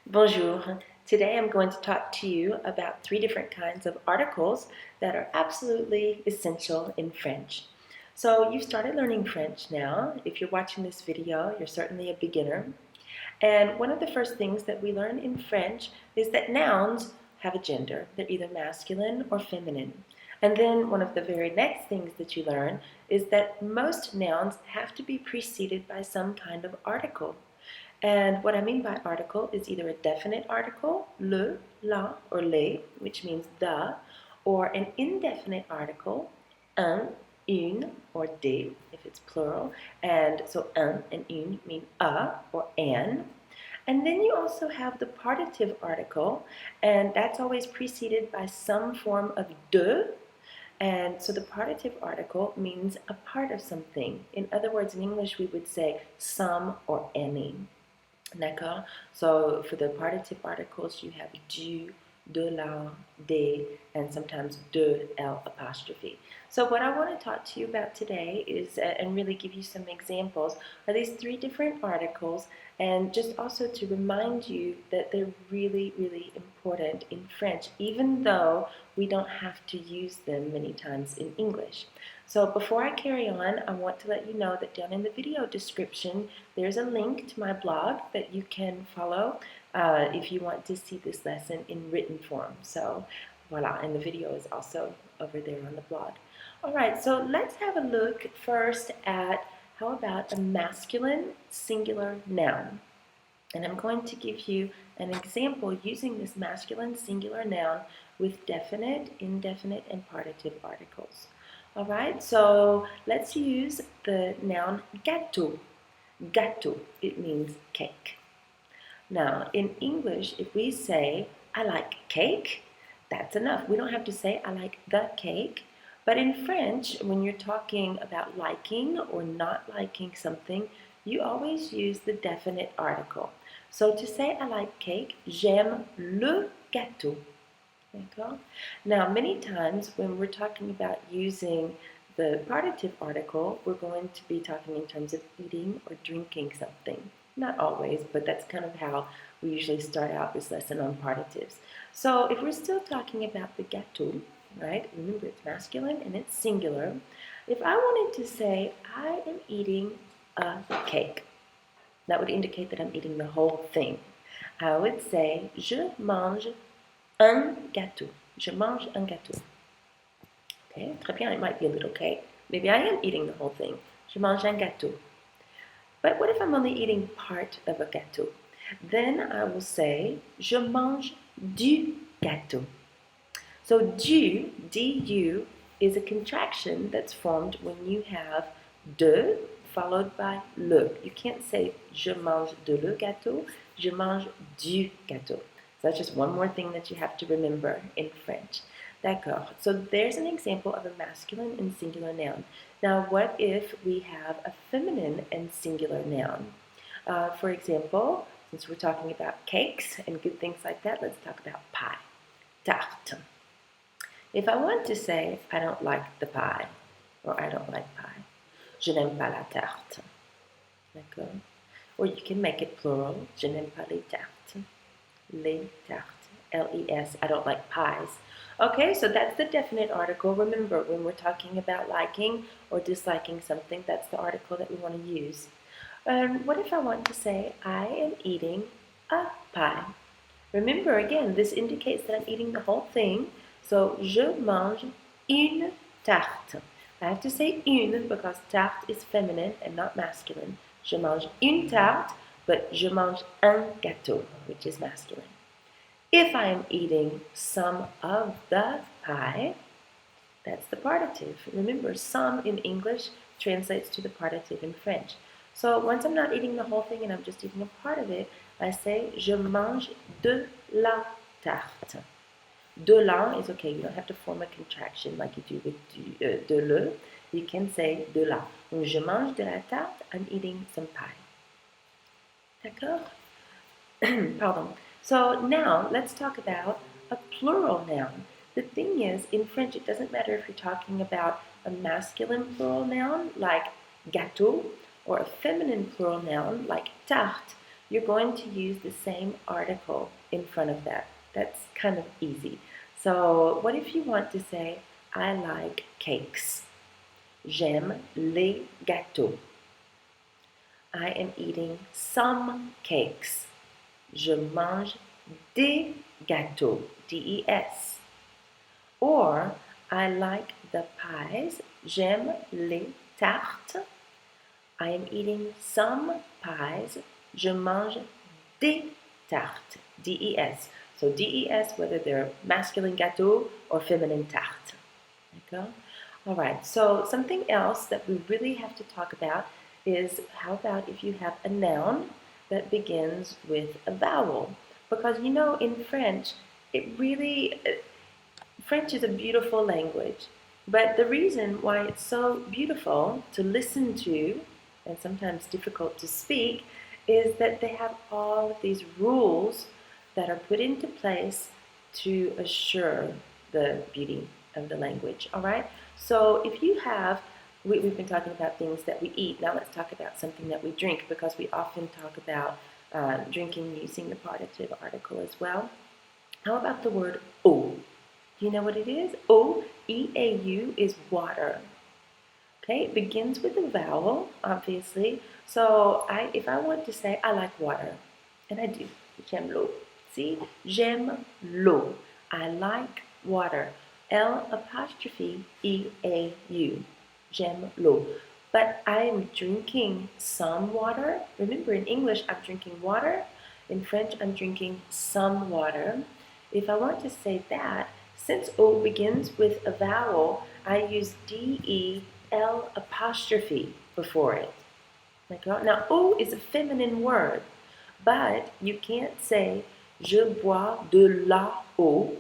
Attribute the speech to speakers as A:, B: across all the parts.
A: Bonjour. Today I'm going to talk to you about 3 different kinds of articles that are absolutely essential in French. So you've started learning French now. If you're watching this video, you're certainly a beginner. And one of the first things that we learn in French is that nouns have a gender. They're either masculine or feminine. And then one of the very next things that you learn is that most nouns have to be preceded by some kind of article. And what I mean by article is either a definite article, le, la, or les, which means the, or an indefinite article, un, une, or des, if it's plural. And so un and une mean a or an. And then you also have the partitive article, and that's always preceded by some form of de. And so the partitive article means a part of something. In other words, in English, we would say some or any. D'accord? So for the partitive articles, you have du, de la, des, and sometimes de, l apostrophe. So what I want to talk to you about today is, and really give you some examples, are these 3 different articles, and just also to remind you that they're really, really important in French, even though we don't have to use them many times in English. So before I carry on, I want to let you know that down in the video description, there's a link to my blog that you can follow if you want to see this lesson in written form. So voila, and the video is also over there on the blog. All right, so let's have a look first at how about a masculine singular noun. And I'm going to give you an example using this masculine singular noun with definite, indefinite, and partitive articles. All right, so let's use the noun gâteau. Gâteau, it means cake. Now, in English, if we say, I like cake, that's enough. We don't have to say, I like the cake. But in French, when you're talking about liking or not liking something, you always use the definite article. So to say, I like cake, j'aime le gâteau. Okay. Now, many times when we're talking about using the partitive article, we're going to be talking in terms of eating or drinking something. Not always, but that's kind of how we usually start out this lesson on partitives. So if we're still talking about the gâteau, right, remember it's masculine and it's singular. If I wanted to say, I am eating a cake, that would indicate that I'm eating the whole thing. I would say, je mange un gâteau. Je mange un gâteau. Okay, très bien, it might be a little cake. Maybe I am eating the whole thing. Je mange un gâteau. But what if I'm only eating part of a gâteau? Then I will say, je mange du gâteau. So du, du, is a contraction that's formed when you have de followed by le. You can't say, je mange de le gâteau, je mange du gâteau. So that's just one more thing that you have to remember in French. D'accord. So there's an example of a masculine and singular noun. Now, what if we have a feminine and singular noun? For example, since we're talking about cakes and good things like that, let's talk about pie. Tarte. If I want to say, I don't like the pie, or I don't like pie, je n'aime pas la tarte. D'accord? Or you can make it plural, je n'aime pas les tartes. Les tartes, L-E-S, I don't like pies. Okay, so that's the definite article. Remember, when we're talking about liking or disliking something, that's the article that we want to use. What if I want to say, I am eating a pie? Remember, again, this indicates that I'm eating the whole thing. So, je mange une tarte. I have to say une because tarte is feminine and not masculine. Je mange une tarte, but je mange un gâteau, which is masculine. If I am eating some of the pie, that's the partitive. Remember, some in English translates to the partitive in French. So once I'm not eating the whole thing and I'm just eating a part of it, I say, je mange de la tarte. De la is okay, you don't have to form a contraction like you do with de le. You can say de la. Donc, je mange de la tarte, I'm eating some pie. D'accord? Pardon. So now let's talk about a plural noun. The thing is, in French, it doesn't matter if you're talking about a masculine plural noun like gâteau or a feminine plural noun like tarte. you're going to use the same article in front of that. That's kind of easy. So what if you want to say, I like cakes? J'aime les gâteaux. I am eating some cakes. Je mange des gâteaux. D-E-S. Or, I like the pies. J'aime les tartes. I am eating some pies. Je mange des tartes. D-E-S. So D-E-S, whether they're masculine gâteau or feminine tarte. Okay? All right, so something else that we really have to talk about is how about if you have a noun that begins with a vowel? Because you know in French, French is a beautiful language, but the reason why it's so beautiful to listen to and sometimes difficult to speak is that they have all of these rules that are put into place to assure the beauty of the language, all right? So if you have, we've been talking about things that we eat. Now let's talk about something that we drink because we often talk about drinking using the partitive article as well. How about the word eau? Do you know what it is? Eau, E-A-U, is water. Okay, it begins with a vowel, obviously. So if I want to say I like water, and I do, j'aime l'eau. See, j'aime l'eau. I like water. L apostrophe E-A-U. J'aime l'eau. But I'm drinking some water. Remember, in English, I'm drinking water. In French, I'm drinking some water. If I want to say that, since O begins with a vowel, I use D-E-L apostrophe before it. Now, O is a feminine word, but you can't say je bois de la eau.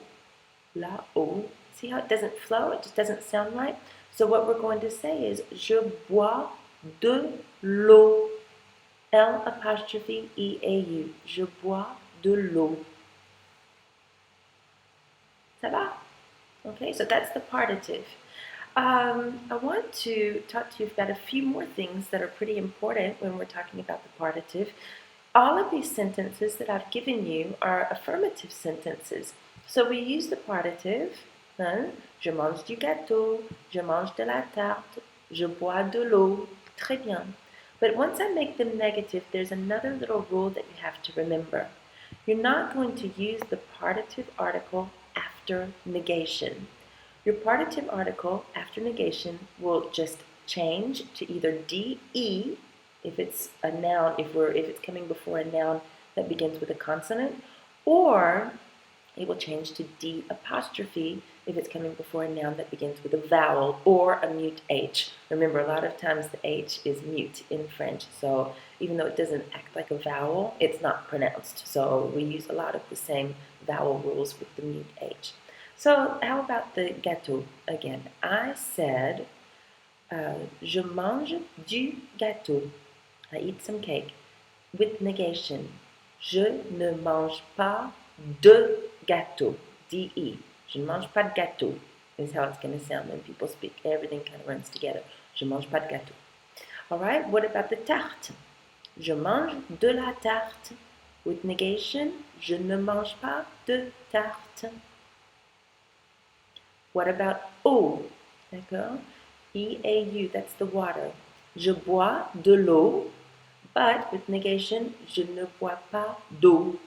A: La eau. See how it doesn't flow? It just doesn't sound right. So what we're going to say is je bois de l'eau. L apostrophe E-A-U. Je bois de l'eau. Ça va? Okay, so that's the partitive. I want to talk to you about a few more things that are pretty important when we're talking about the partitive. All of these sentences that I've given you are affirmative sentences. So we use the partitive. Je mange du gâteau, je mange de la tarte, je bois de l'eau. Très bien. But once I make them negative, there's another little rule that you have to remember. You're not going to use the partitive article after negation. Your partitive article after negation will just change to either DE if it's a noun, if it's coming before a noun that begins with a consonant, or it will change to D apostrophe if it's coming before a noun that begins with a vowel or a mute H. Remember, a lot of times the H is mute in French, so even though it doesn't act like a vowel, it's not pronounced. So we use a lot of the same vowel rules with the mute H. So how about the gâteau again? I said, je mange du gâteau. I eat some cake. With negation, je ne mange pas de gâteau. D-E. Je ne mange pas de gâteau is how it's going to sound when people speak. Everything kind of runs together. Je ne mange pas de gâteau. All right, what about the tarte? Je mange de la tarte. With negation, je ne mange pas de tarte. What about eau? D'accord? E-A-U, that's the water. Je bois de l'eau, but with negation, je ne bois pas d'eau.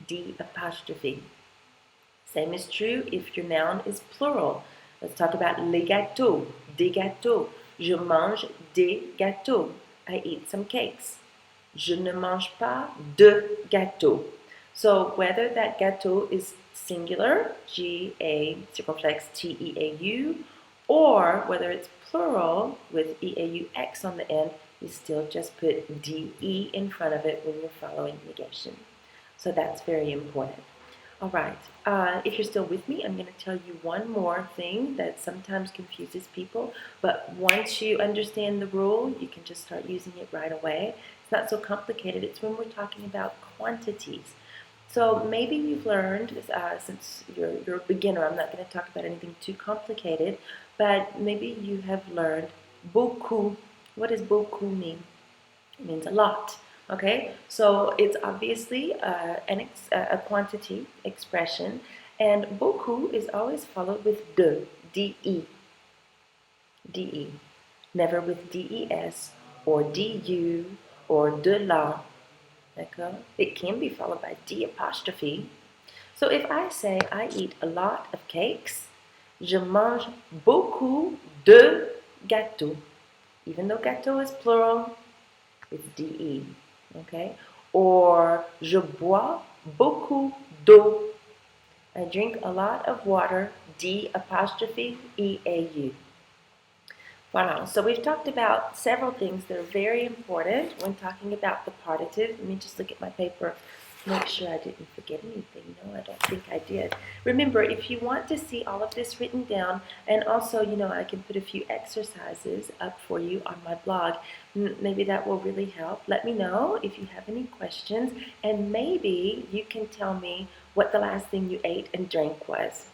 A: D apostrophe. Same is true if your noun is plural. Let's talk about les gâteaux, des gâteaux. Je mange des gâteaux. I eat some cakes. Je ne mange pas de gâteaux. So whether that gâteau is singular, G-A circumflex T-E-A-U, or whether it's plural with E-A-U-X on the end, you still just put D-E in front of it when you're following negation. So that's very important. All right, if you're still with me, I'm going to tell you one more thing that sometimes confuses people, but once you understand the rule, you can just start using it right away. It's not so complicated. It's when we're talking about quantities. So maybe you've learned, since you're a beginner, I'm not going to talk about anything too complicated, but maybe you have learned beaucoup. What does beaucoup mean? It means a lot. Okay, so it's obviously a quantity expression, and beaucoup is always followed with de, de, never with des or du or de la. D'accord? It can be followed by d apostrophe. So if I say I eat a lot of cakes, je mange beaucoup de gâteaux. Even though gâteau is plural, it's de. Okay? Or je bois beaucoup d'eau. I drink a lot of water, d apostrophe e-a-u. Voilà, so we've talked about several things that are very important when talking about the partitive. Let me just look at my paper, make sure I didn't forget anything. No, I don't think I did. Remember, if you want to see all of this written down, and also, I can put a few exercises up for you on my blog. Maybe that will really help. Let me know if you have any questions, and maybe you can tell me what the last thing you ate and drank was.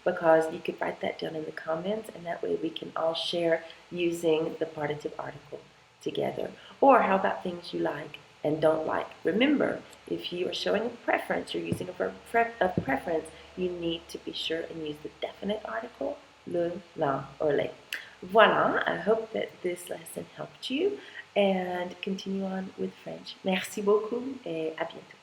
A: Because you could write that down in the comments, and that way we can all share using the partitive article together. Or how about things you like and don't like? Remember, if you are showing a preference, you're using a verb of preference, you need to be sure and use the definite article, le, la, or les. Voilà, I hope that this lesson helped you, and continue on with French. Merci beaucoup et à bientôt.